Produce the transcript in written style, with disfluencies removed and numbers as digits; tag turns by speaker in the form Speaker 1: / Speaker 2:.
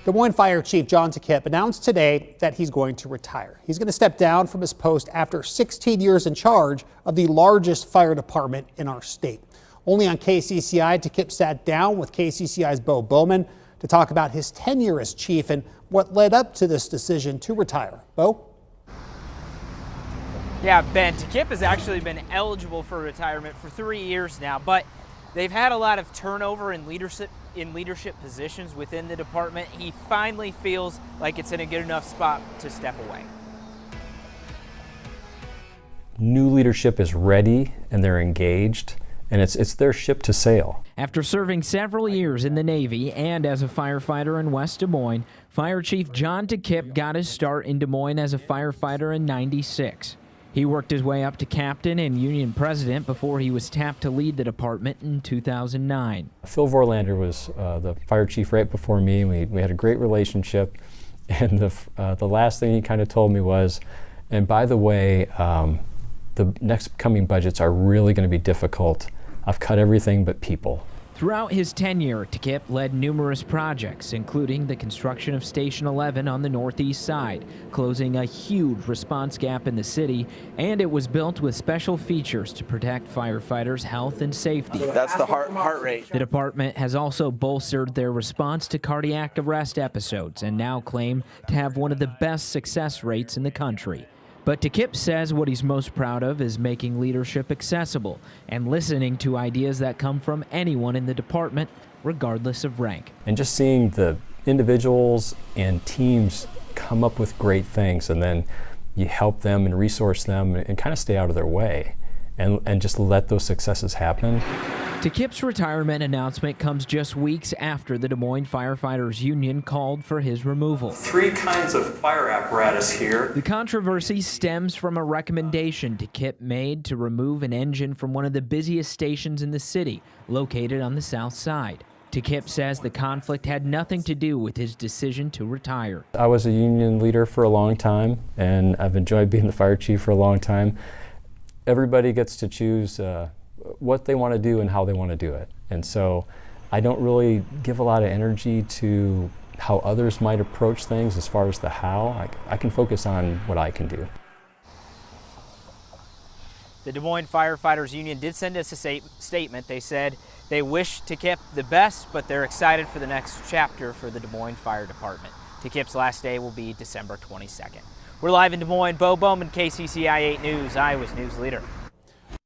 Speaker 1: Des Moines Fire Chief John Takip announced today that he's going to retire. He's going to step down from his post after 16 years in charge of the largest fire department in our state. Only on KCCI, Takip sat down with KCCI's Bo Bowman to talk about his tenure as chief and what led up to this decision to retire. Bo?
Speaker 2: Yeah, Ben, Takip has actually been eligible for retirement for 3 years now, but they've had a lot of turnover in leadership positions within the department. He finally feels like it's in a good enough spot to step away.
Speaker 3: New leadership is ready and they're engaged, and it's their ship to sail.
Speaker 4: After serving several years in the Navy and as a firefighter in West Des Moines, Fire Chief John Takip got his start in Des Moines as a firefighter in '96. He worked his way up to captain and union president before he was tapped to lead the department in 2009.
Speaker 3: Phil Vorlander was the fire chief right before me. We had a great relationship, and the last thing he kind of told me was, and by the way, the next coming budgets are really going to be difficult. I've cut everything but people.
Speaker 4: Throughout his tenure, Takip led numerous projects, including the construction of Station 11 on the northeast side, closing a huge response gap in the city, and it was built with special features to protect firefighters' health and safety.
Speaker 5: That's the heart rate.
Speaker 4: The department has also bolstered their response to cardiac arrest episodes and now claim to have one of the best success rates in the country. But Takip says what he's most proud of is making leadership accessible and listening to ideas that come from anyone in the department, regardless of rank.
Speaker 3: And just seeing the individuals and teams come up with great things, and then you help them and resource them and kind of stay out of their way and just let those successes happen.
Speaker 4: Takip's retirement announcement comes just weeks after the Des Moines Firefighters Union called for his removal.
Speaker 6: 3 kinds of fire apparatus here.
Speaker 4: The controversy stems from a recommendation Takip made to remove an engine from one of the busiest stations in the city, located on the south side. Takip says the conflict had nothing to do with his decision to retire.
Speaker 3: I was a union leader for a long time, and I've enjoyed being the fire chief for a long time. Everybody gets to choose what they want to do and how they want to do it. And so I don't really give a lot of energy to how others might approach things as far as the how. I can focus on what I can do.
Speaker 2: The Des Moines Firefighters Union did send us a statement. They said they wish Takip the best, but they're excited for the next chapter for the Des Moines Fire Department. Takip's last day will be December 22nd. We're live in Des Moines. Bo Bowman, KCCI 8 News, Iowa's news leader.